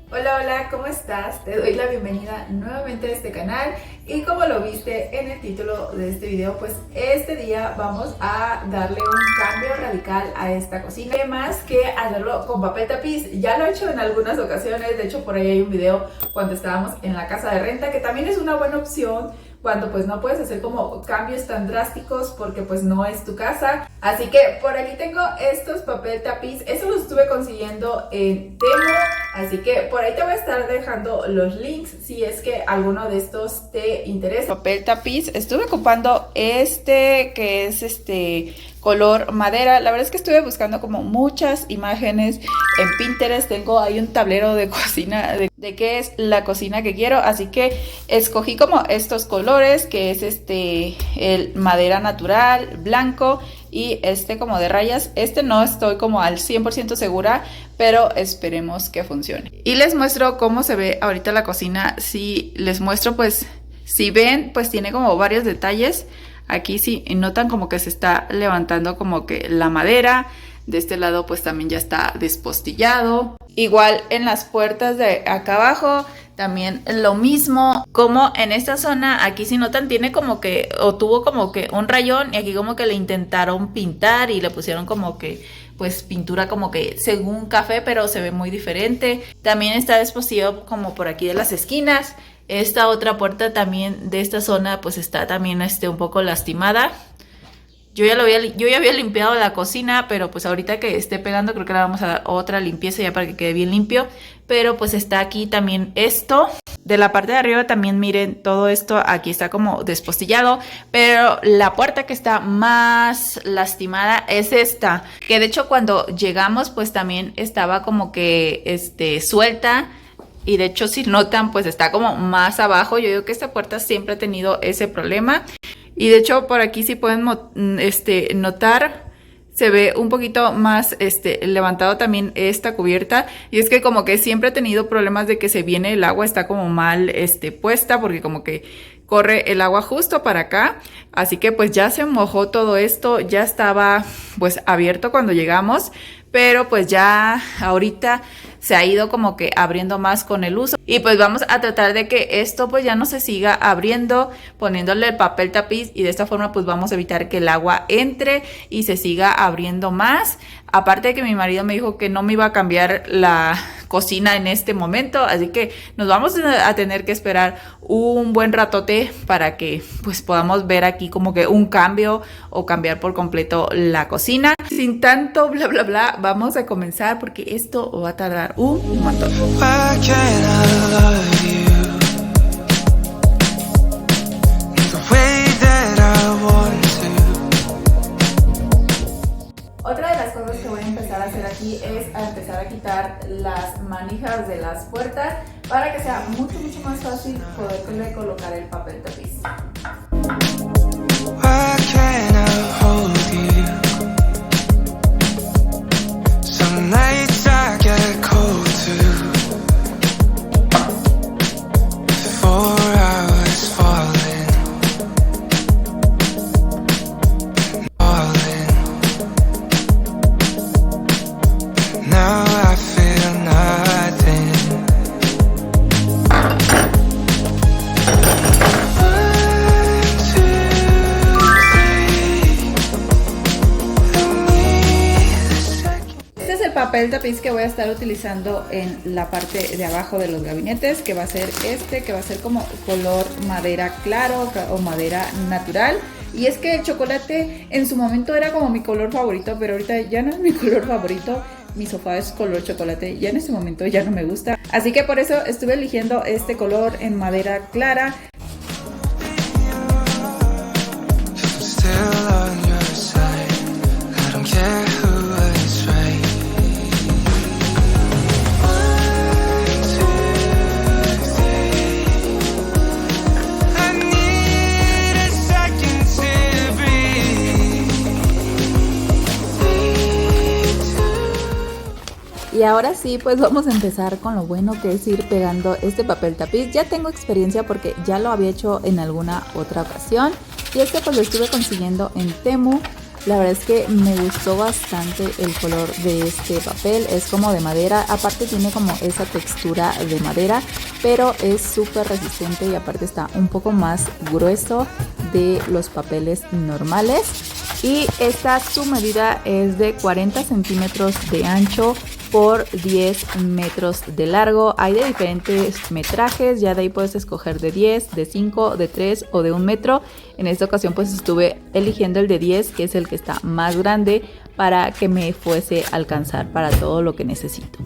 Hola, hola, ¿cómo estás? Te doy la bienvenida nuevamente a este canal y como lo viste en el título de este video, pues este día vamos a darle un cambio radical a esta cocina. Más que hacerlo con papel tapiz, ya lo he hecho en algunas ocasiones, de hecho por ahí hay un video cuando estábamos en la casa de renta que también es una buena opción cuando pues no puedes hacer como cambios tan drásticos porque pues no es tu casa. Así que por aquí tengo estos papel tapiz, eso los estuve consiguiendo en Temu, así que por ahí te voy a estar dejando los links si es que alguno de estos te interesa. Papel tapiz, estuve ocupando este que es color madera. La verdad es que estuve buscando como muchas imágenes en Pinterest. Tengo ahí un tablero de cocina de qué es la cocina que quiero, así que escogí como estos colores, que es el madera natural, blanco y como de rayas. No estoy como al 100% segura, pero esperemos que funcione. Y les muestro cómo se ve ahorita la cocina. Si les muestro, pues si ven, pues tiene como varios detalles. Aquí sí notan como que se está levantando como que la madera. De este lado pues también ya está despostillado. Igual en las puertas de acá abajo también lo mismo. Como en esta zona, aquí si notan tiene como que, o tuvo como que un rayón, y aquí como que le intentaron pintar y le pusieron como que pues pintura como que según café, pero se ve muy diferente. También está despostillado como por aquí de las esquinas. Esta otra puerta también de esta zona pues está también un poco lastimada. Yo ya había limpiado la cocina, pero pues ahorita que esté pegando creo que le vamos a dar otra limpieza ya para que quede bien limpio. Pero pues está aquí también esto. De la parte de arriba también miren todo esto, aquí está como despostillado. Pero la puerta que está más lastimada es esta. Que de hecho cuando llegamos pues también estaba como que suelta. Y de hecho si notan pues está como más abajo. Yo digo que esta puerta siempre ha tenido ese problema. Y de hecho por aquí si pueden notar, se ve un poquito más levantado también esta cubierta. Y es que como que siempre he tenido problemas de que se viene el agua, está como mal puesta, porque como que corre el agua justo para acá. Así que pues ya se mojó todo esto, ya estaba pues abierto cuando llegamos. Pero pues ya ahorita se ha ido como que abriendo más con el uso. Y pues vamos a tratar de que esto pues ya no se siga abriendo, poniéndole el papel tapiz. Y de esta forma pues vamos a evitar que el agua entre y se siga abriendo más. Aparte de que mi marido me dijo que no me iba a cambiar la cocina en este momento. Así que nos vamos a tener que esperar un buen ratote para que pues podamos ver aquí como que un cambio o cambiar por completo la cocina. Sin tanto bla bla bla, vamos a comenzar porque esto va a tardar un montón. Otra de las cosas que voy a empezar a hacer aquí es a empezar a quitar las manijas de las puertas para que sea mucho más fácil poderle colocar el papel tapiz. Papel tapiz que voy a estar utilizando en la parte de abajo de los gabinetes, que va a ser que va a ser como color madera claro o madera natural. Y es que el chocolate en su momento era como mi color favorito, pero ahorita ya no es mi color favorito. Mi sofá es color chocolate, ya en este momento ya no me gusta. Así que por eso estuve eligiendo este color en madera clara. Y ahora sí, pues vamos a empezar con lo bueno, que es ir pegando este papel tapiz. Ya tengo experiencia porque ya lo había hecho en alguna otra ocasión. Y pues lo estuve consiguiendo en Temu. La verdad es que me gustó bastante el color de este papel, es como de madera, aparte tiene como esa textura de madera, pero es súper resistente y aparte está un poco más grueso de los papeles normales. Y esta su medida es de 40 centímetros de ancho por 10 metros de largo. Hay de diferentes metrajes, ya de ahí puedes escoger de 10, de 5, de 3 o de 1 metro. En esta ocasión pues estuve eligiendo el de 10, que es el que está más grande, para que me fuese a alcanzar para todo lo que necesito.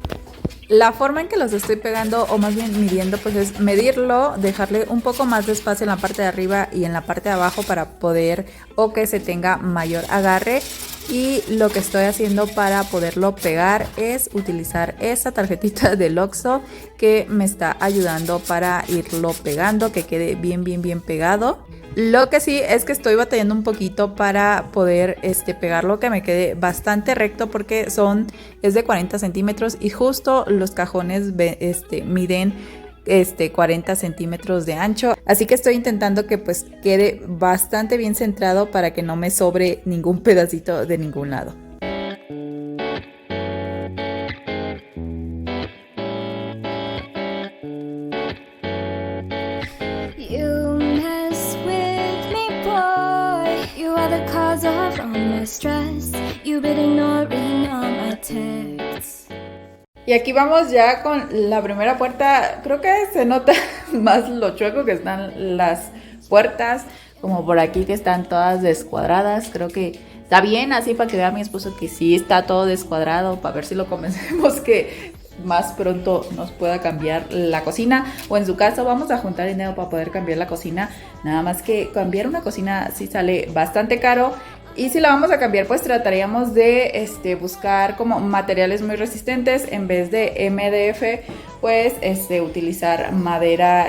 La forma en que los estoy pegando, o más bien midiendo, pues es medirlo, dejarle un poco más de espacio en la parte de arriba y en la parte de abajo para poder, o que se tenga mayor agarre. Y lo que estoy haciendo para poderlo pegar es utilizar esa tarjetita del Oxxo que me está ayudando para irlo pegando, que quede bien pegado. Lo que sí es que estoy batallando un poquito para poder pegarlo, que me quede bastante recto, porque es de 40 centímetros y justo los cajones miden 40 centímetros de ancho, así que estoy intentando que pues quede bastante bien centrado para que no me sobre ningún pedacito de ningún lado. Y aquí vamos ya con la primera puerta. Creo que se nota más lo chueco que están las puertas, como por aquí que están todas descuadradas. Creo que está bien así para que vea mi esposo que sí está todo descuadrado, para ver si lo convencemos que más pronto nos pueda cambiar la cocina, o en su caso vamos a juntar dinero para poder cambiar la cocina. Nada más que cambiar una cocina sí sale bastante caro. Y si la vamos a cambiar, pues trataríamos de buscar como materiales muy resistentes. En vez de MDF, pues utilizar madera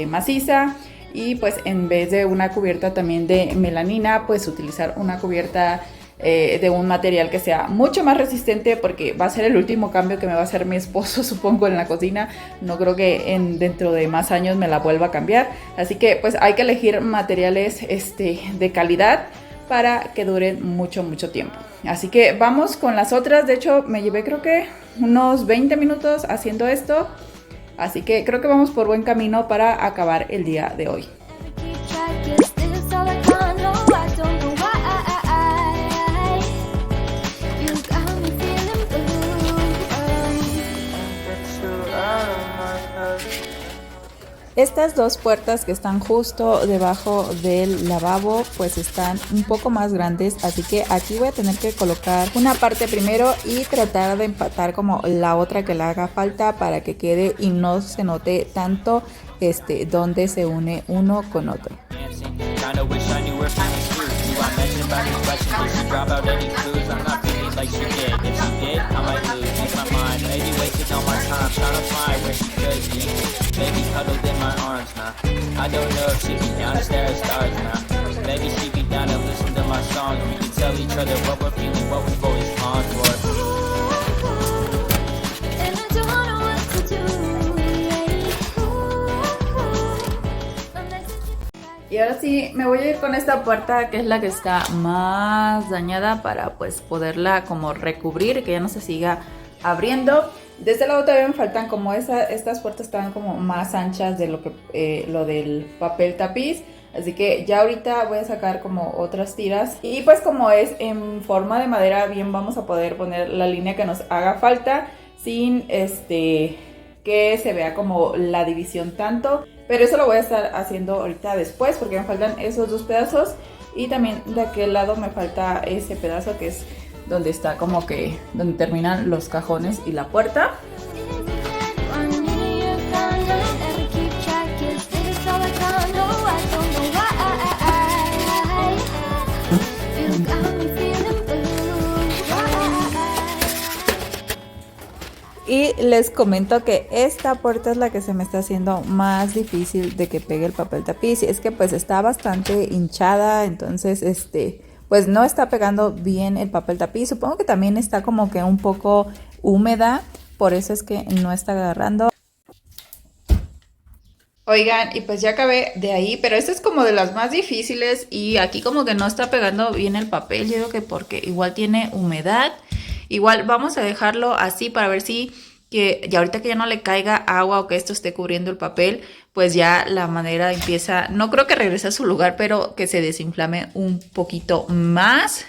maciza. Y pues en vez de una cubierta también de melamina, pues utilizar una cubierta de un material que sea mucho más resistente, porque va a ser el último cambio que me va a hacer mi esposo, supongo, en la cocina. No creo que dentro de más años me la vuelva a cambiar. Así que pues hay que elegir materiales de calidad para que duren mucho tiempo. Así que vamos con las otras. De hecho me llevé creo que unos 20 minutos haciendo esto, así que creo que vamos por buen camino para acabar el día de hoy. Estas dos puertas que están justo debajo del lavabo pues están un poco más grandes, así que aquí voy a tener que colocar una parte primero y tratar de empatar como la otra que le haga falta para que quede y no se note tanto donde se une uno con otro. Baby cuddled in my arms now. I don't know if she'd be down to stare at stars now. Maybe she'd be down to listen to my songs. We can tell each other what we're feeling, what we've always longed for. And I don't know what to do. Y ahora sí me voy a ir con esta puerta, que es la que está más dañada, para pues poderla como recubrir, que ya no se siga abriendo. De este lado todavía me faltan como estas puertas estaban como más anchas de lo del papel tapiz, así que ya ahorita voy a sacar como otras tiras, y pues como es en forma de madera, bien vamos a poder poner la línea que nos haga falta sin que se vea como la división tanto, pero eso lo voy a estar haciendo ahorita después, porque me faltan esos dos pedazos, y también de aquel lado me falta ese pedazo que es donde está como que donde terminan los cajones y la puerta. Y les comento que esta puerta es la que se me está haciendo más difícil de que pegue el papel tapiz. Es que pues está bastante hinchada, entonces pues no está pegando bien el papel tapiz. Supongo que también está como que un poco húmeda, por eso es que no está agarrando. Oigan, y pues ya acabé de ahí, pero esta es como de las más difíciles y aquí como que no está pegando bien el papel, yo creo que porque igual tiene humedad. Igual vamos a dejarlo así para ver si que ya ahorita que ya no le caiga agua o que esto esté cubriendo el papel, pues ya la madera empieza, no creo que regrese a su lugar, pero que se desinflame un poquito más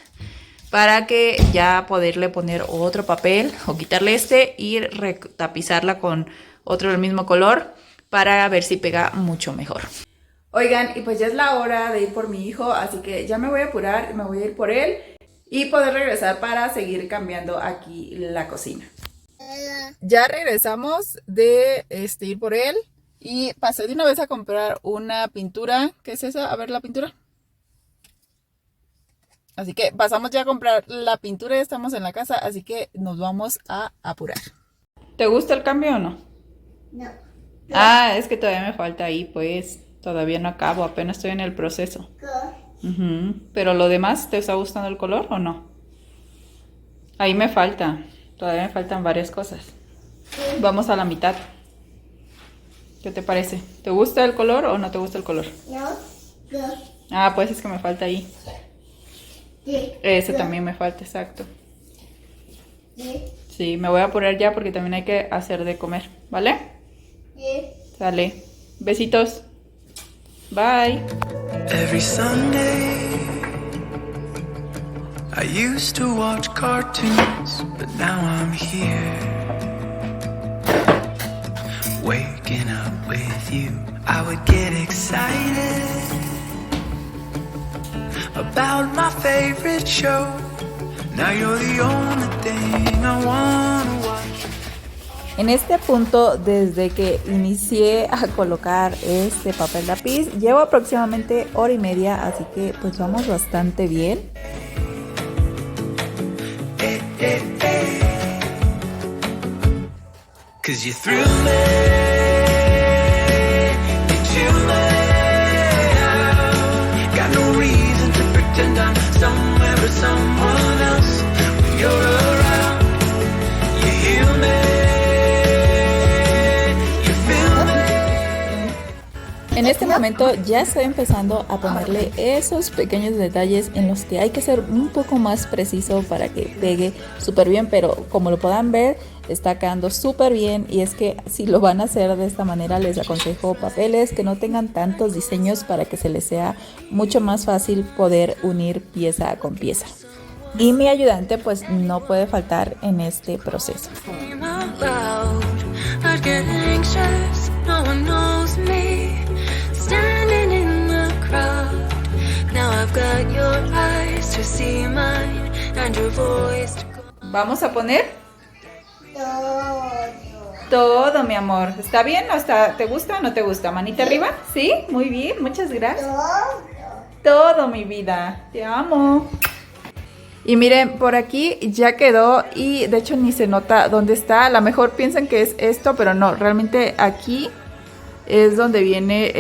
para que ya poderle poner otro papel o quitarle este y retapizarla con otro del mismo color para ver si pega mucho mejor. Oigan, y pues ya es la hora de ir por mi hijo, así que ya me voy a apurar, me voy a ir por él y poder regresar para seguir cambiando aquí la cocina. Ya regresamos de ir por él y pasé de una vez a comprar una pintura. ¿Qué es esa? A ver la pintura. Así que pasamos ya a comprar la pintura, ya estamos en la casa, así que nos vamos a apurar. ¿Te gusta el cambio o no? No. Ah, es que todavía me falta ahí, pues todavía no acabo, apenas estoy en el proceso. Pero lo demás, ¿te está gustando el color o no? Ahí me falta, todavía me faltan varias cosas. Vamos a la mitad. ¿Qué te parece? ¿Te gusta el color o no te gusta el color? No. No. Ah, pues es que me falta ahí. Ese también me falta, exacto. Sí, me voy a apurar ya porque también hay que hacer de comer, ¿vale? Sale. Besitos. Bye. Every Sunday I used to watch cartoons, but now I'm here waking up with you. I would get excited about my favorite show. Now you're the only thing I wanna watch. En este punto, desde que inicié a colocar este papel lápiz, llevo aproximadamente hora y media, así que pues vamos bastante bien. Cause you thrill me, you chill me out. Got no reason to pretend I'm somewhere with someone else. When you're around, you heal me, you feel me. En este momento ya estoy empezando a ponerle esos pequeños detalles en los que hay que ser un poco más preciso para que pegue súper bien, pero como lo puedan ver, está quedando súper bien. Y es que si lo van a hacer de esta manera, les aconsejo papeles que no tengan tantos diseños para que se les sea mucho más fácil poder unir pieza con pieza. Y mi ayudante pues no puede faltar en este proceso. Vamos a poner todo, mi amor. ¿Está bien o está? ¿Te gusta o no te gusta? ¿Manita arriba? Sí, muy bien, muchas gracias. Todo, mi vida. Te amo. Y miren, por aquí ya quedó y de hecho ni se nota dónde está. A lo mejor piensan que es esto, pero no. Realmente aquí es donde viene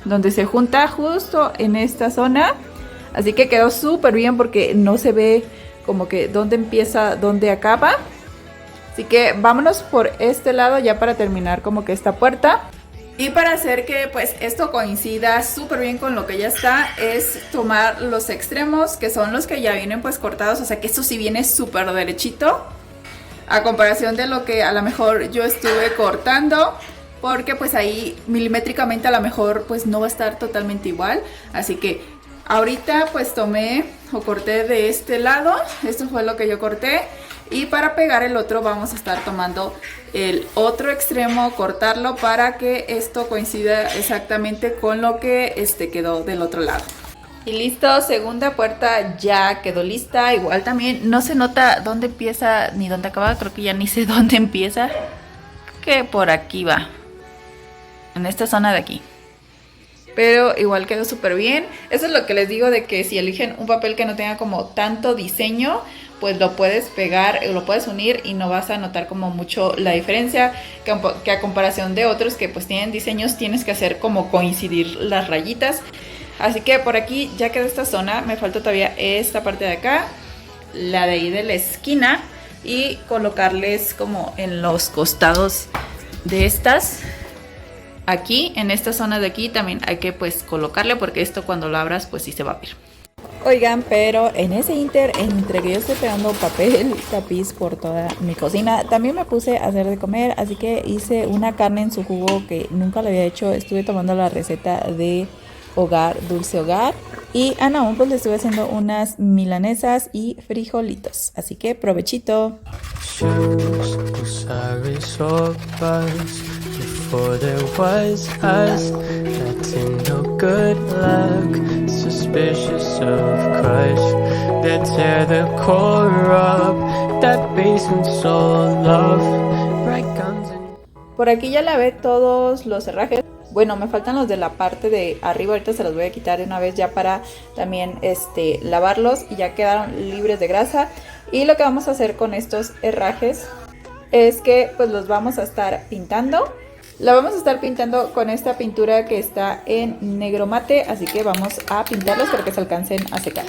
donde se junta justo en esta zona. Así que quedó súper bien porque no se ve como que dónde empieza, dónde acaba. Así que vámonos por este lado ya para terminar como que esta puerta. Y para hacer que pues esto coincida súper bien con lo que ya está, es tomar los extremos, que son los que ya vienen pues cortados. O sea que esto sí viene súper derechito, a comparación de lo que a lo mejor yo estuve cortando, porque pues ahí milimétricamente a lo mejor pues no va a estar totalmente igual. Así que ahorita pues tomé o corté de este lado, esto fue lo que yo corté. Y para pegar el otro vamos a estar tomando el otro extremo, cortarlo para que esto coincida exactamente con lo que quedó del otro lado. Y listo, segunda puerta ya quedó lista. Igual también no se nota dónde empieza ni dónde acaba, creo que ya ni sé dónde empieza. Que por aquí va, en esta zona de aquí. Pero igual quedó súper bien. Eso es lo que les digo de que si eligen un papel que no tenga como tanto diseño, pues lo puedes pegar, lo puedes unir y no vas a notar como mucho la diferencia que a comparación de otros que pues tienen diseños, tienes que hacer como coincidir las rayitas. Así que por aquí ya quedó esta zona, me falta todavía esta parte de acá, la de ahí de la esquina, y colocarles como en los costados de estas aquí en esta zona de aquí también hay que pues colocarle, porque esto cuando lo abras pues sí se va a ver. Oigan, pero en ese inter, entre que yo estoy pegando papel tapiz por toda mi cocina, también me puse a hacer de comer, así que hice una carne en su jugo que nunca lo había hecho. Estuve tomando la receta de Hogar, Dulce Hogar, y a Naum pues le estuve haciendo unas milanesas y frijolitos, así que provechito. Shoes, Osiris or buzz. Before there was us, that's in no good luck. Suspicious of crush, that tear the core up. That basement soul love, bright guns and... Por aquí ya lavé todos los herrajes. Bueno, me faltan los de la parte de arriba, ahorita se los voy a quitar de una vez ya para también lavarlos, y ya quedaron libres de grasa. Y lo que vamos a hacer con estos herrajes es que pues los vamos a estar pintando. La vamos a estar pintando con esta pintura que está en negro mate, así que vamos a pintarlos para que se alcancen a secar.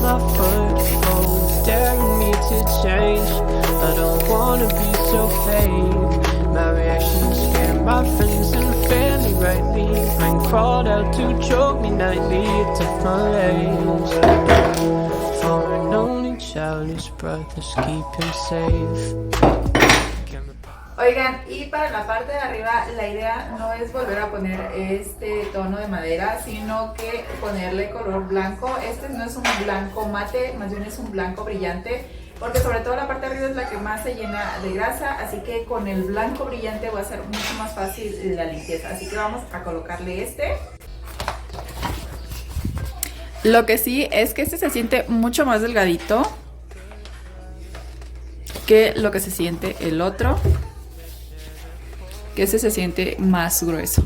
My footholds daring me to change. I don't wanna be so fake. My reactions scare my friends and family rightly. Man crawled out to choke me nightly. It took my legs. For an only child, his brothers keep him safe. Oigan, y para la parte de arriba la idea no es volver a poner este tono de madera, sino que ponerle color blanco. Este no es un blanco mate, más bien es un blanco brillante, porque sobre todo la parte de arriba es la que más se llena de grasa, así que con el blanco brillante va a ser mucho más fácil la limpieza. Así que vamos a colocarle este. Lo que sí es que este se siente mucho más delgadito que lo que se siente el otro, que ese se siente más grueso.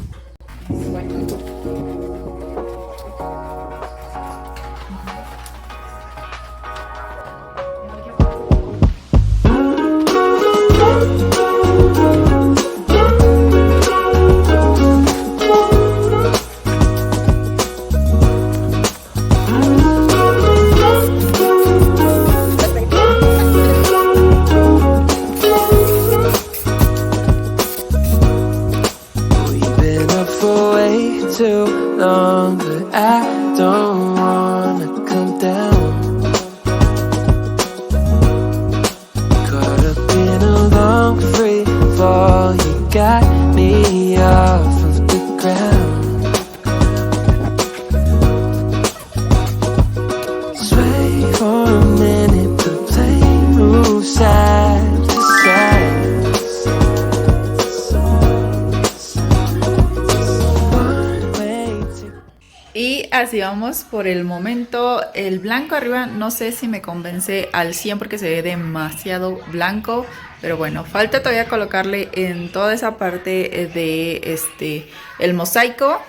Too long, but I don't wanna come down. Caught up in a long free fall, you got me off of the ground. Sway for a minute, but play move side to side. Y así vamos por el momento. El blanco arriba no sé si me convence al 100 porque se ve demasiado blanco, pero bueno, falta todavía colocarle en toda esa parte de el mosaico.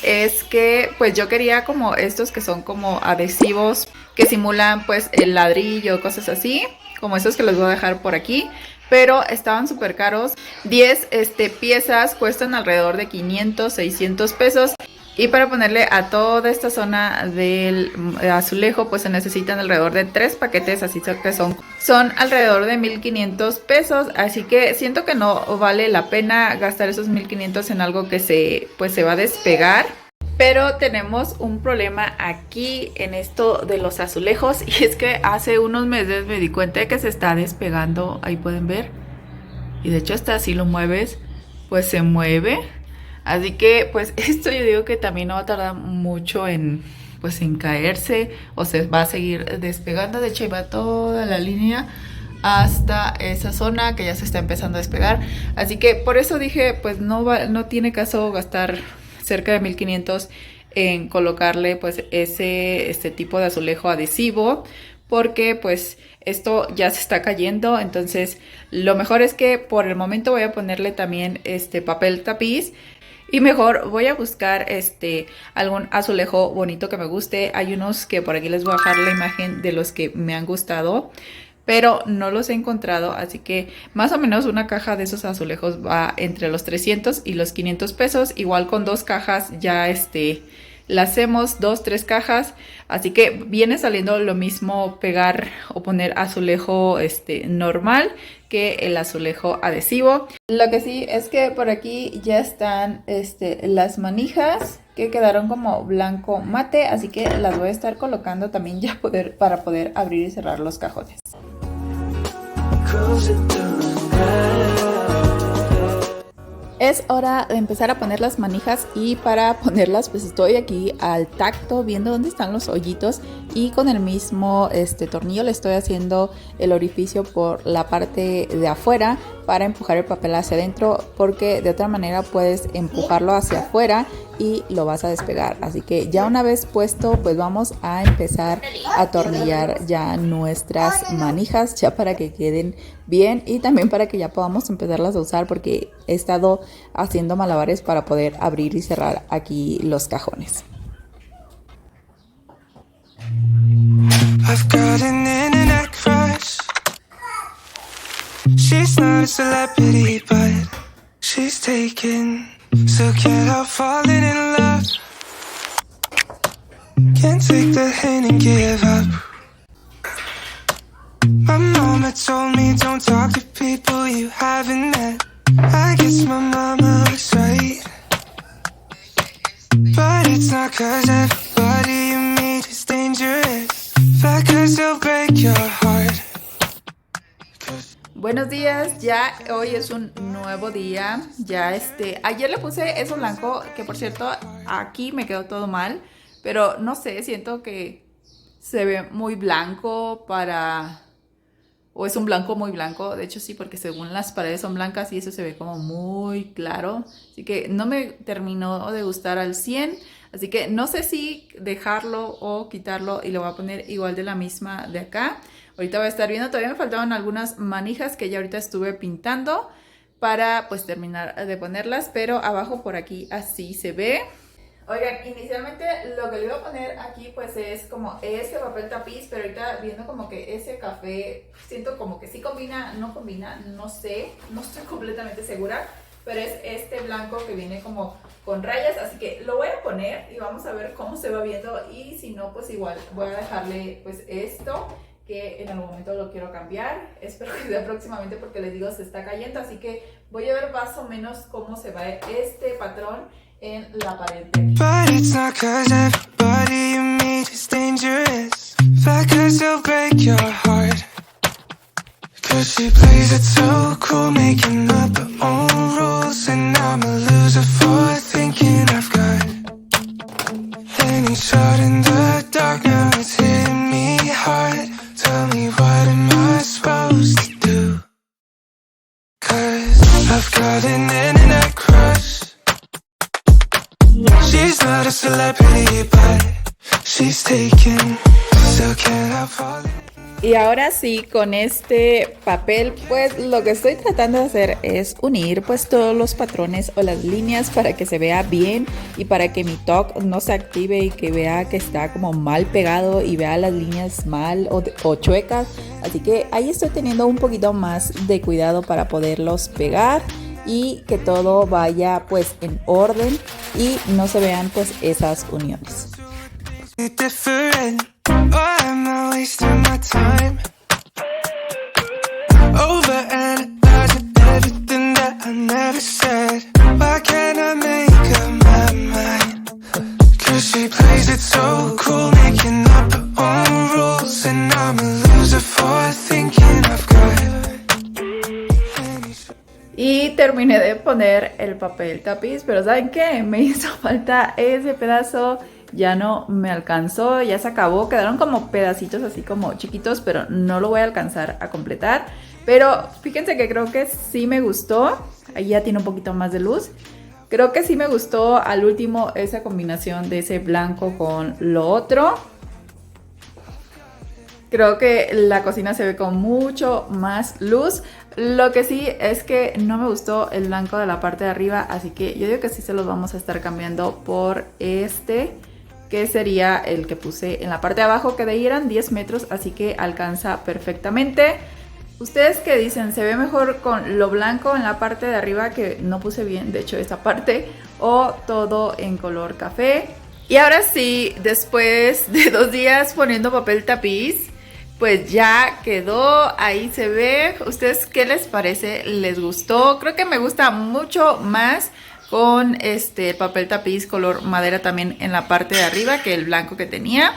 Es que pues yo quería como estos que son como adhesivos que simulan pues el ladrillo, cosas así, como estos que les voy a dejar por aquí. Pero estaban súper caros. 10 piezas cuestan alrededor de 500, 600 pesos. Y para ponerle a toda esta zona del azulejo pues se necesitan alrededor de 3 paquetes, así que son alrededor de 1500 pesos. Así que siento que no vale la pena gastar esos 1500 en algo que se va a despegar. Pero tenemos un problema aquí en esto de los azulejos, y es que hace unos meses me di cuenta de que se está despegando. Ahí pueden ver, y de hecho hasta si lo mueves pues se mueve. Así que pues esto yo digo que también no va a tardar mucho en caerse, o se va a seguir despegando. De hecho va toda la línea hasta esa zona que ya se está empezando a despegar. Así que por eso dije pues no tiene caso gastar cerca de 1500 en colocarle pues este tipo de azulejo adhesivo, porque pues esto ya se está cayendo. Entonces lo mejor es que por el momento voy a ponerle también papel tapiz, y mejor voy a buscar algún azulejo bonito que me guste. Hay unos que por aquí les voy a dejar la imagen de los que me han gustado, pero no los he encontrado. Así que más o menos una caja de esos azulejos va entre los 300 y los 500 pesos. Igual con 2 cajas ya le hacemos 2-3 cajas, así que viene saliendo lo mismo pegar o poner azulejo normal que el azulejo adhesivo. Lo que sí es que por aquí ya están las manijas que quedaron como blanco mate, así que las voy a estar colocando también ya para poder abrir y cerrar los cajones. Es hora de empezar a poner las manijas y para ponerlas pues estoy aquí al tacto viendo dónde están los hoyitos y con el mismo tornillo le estoy haciendo el orificio por la parte de afuera para empujar el papel hacia adentro, porque de otra manera puedes empujarlo hacia afuera y lo vas a despegar. Así que ya una vez puesto pues vamos a empezar a atornillar ya nuestras manijas ya para que queden bien y también para que ya podamos empezarlas a usar, porque he estado haciendo malabares para poder abrir y cerrar aquí los cajones. I've got an internet crush. She's not a celebrity, but she's taken. So can't help falling in love. Can't take the hint and give up. My mama told me don't talk to people you haven't met. I guess my mama was right. But it's not 'cause everybody you meet is dangerous. Fact 'cause they'll break your heart. Buenos días, ya hoy es un nuevo día. Ya ayer le puse eso blanco, que por cierto aquí me quedó todo mal, pero no sé, siento que se ve muy blanco o es un blanco muy blanco. De hecho sí, porque según las paredes son blancas y eso se ve como muy claro, así que no me terminó de gustar al 100. Así que no sé si dejarlo o quitarlo y lo voy a poner igual de la misma de acá. Ahorita voy a estar viendo, todavía me faltaban algunas manijas que ya ahorita estuve pintando para pues terminar de ponerlas, pero abajo por aquí así se ve. Oigan, inicialmente lo que le iba a poner aquí pues es como ese papel tapiz, pero ahorita viendo como que ese café, siento como que sí combina, no sé, no estoy completamente segura, pero es este blanco que viene como con rayas, así que lo voy a poner y vamos a ver cómo se va viendo, y si no pues igual voy a dejarle pues esto, que en algún momento lo quiero cambiar, espero que sea próximamente porque les digo se está cayendo, así que voy a ver más o menos cómo se va este patrón en la pared de aquí. But it's not 'cause everybody you meet is dangerous. Fact 'cause they'll break your heart. 'Cause she plays it so cool, making up her own rules, and I'm a loser for thinking I've got any shot in the dark. Now it's hitting me hard. Tell me what am I supposed to do? 'Cause I've got an internet crush. She's not a celebrity, but she's taken. So can't help falling. Y ahora sí, con este papel, pues lo que estoy tratando de hacer es unir pues todos los patrones o las líneas para que se vea bien y para que mi TOC no se active y que vea que está como mal pegado y vea las líneas mal o chuecas. Así que ahí estoy teniendo un poquito más de cuidado para poderlos pegar y que todo vaya pues en orden y no se vean pues esas uniones. Different. Why am I wasting my time overanalyzing everything that I never said? Why can't I make up my mind? 'Cause she plays it so cool, making up her own rules, and I'm a loser for thinking I've got. Y terminé de poner el papel tapiz, pero ¿saben qué? Me hizo falta ese pedazo. Ya no me alcanzó, ya se acabó, quedaron como pedacitos así como chiquitos, pero no lo voy a alcanzar a completar. Pero fíjense que creo que sí me gustó, ahí ya tiene un poquito más de luz. Creo que sí me gustó al último esa combinación de ese blanco con lo otro. Creo que la cocina se ve con mucho más luz. Lo que sí es que no me gustó el blanco de la parte de arriba, así que yo digo que sí se los vamos a estar cambiando por que sería el que puse en la parte de abajo, que de ahí eran 10 metros, así que alcanza perfectamente. ¿Ustedes qué dicen? ¿Se ve mejor con lo blanco en la parte de arriba, que no puse bien, de hecho, esta parte, o todo en color café? Y ahora sí, después de 2 días poniendo papel tapiz, pues ya quedó, ahí se ve. ¿Ustedes qué les parece? ¿Les gustó? Creo que me gusta mucho más con este papel tapiz color madera también en la parte de arriba que el blanco que tenía.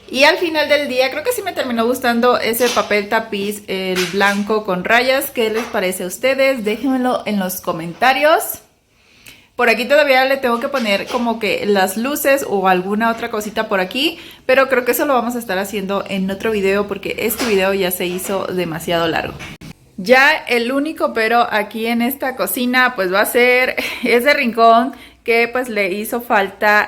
Y al final del día creo que sí me terminó gustando ese papel tapiz, el blanco con rayas. ¿Qué les parece a ustedes? Déjenmelo en los comentarios. Por aquí todavía le tengo que poner como que las luces o alguna otra cosita por aquí, pero creo que eso lo vamos a estar haciendo en otro video porque este video ya se hizo demasiado largo. Ya el único pero aquí en esta cocina pues va a ser ese rincón que pues le hizo falta,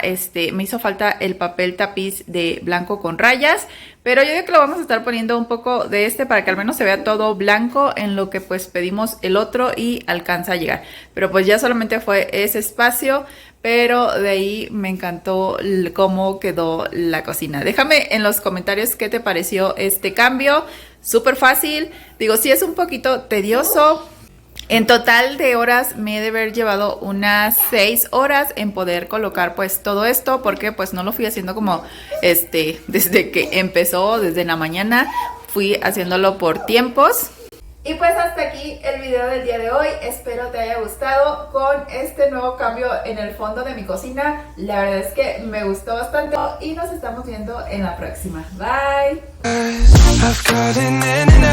me hizo falta el papel tapiz de blanco con rayas, pero yo creo que lo vamos a estar poniendo un poco de para que al menos se vea todo blanco en lo que pues pedimos el otro y alcanza a llegar. Pero pues ya solamente fue ese espacio, pero de ahí me encantó cómo quedó la cocina. Déjame en los comentarios qué te pareció este cambio, súper fácil, digo sí es un poquito tedioso. En total de horas me he de haber llevado unas 6 horas en poder colocar pues todo esto, porque pues no lo fui haciendo como desde que empezó, desde la mañana, fui haciéndolo por tiempos. Y pues hasta aquí el video del día de hoy, espero te haya gustado con este nuevo cambio en el fondo de mi cocina. La verdad es que me gustó bastante y nos estamos viendo en la próxima. Bye. I've gotten in and out.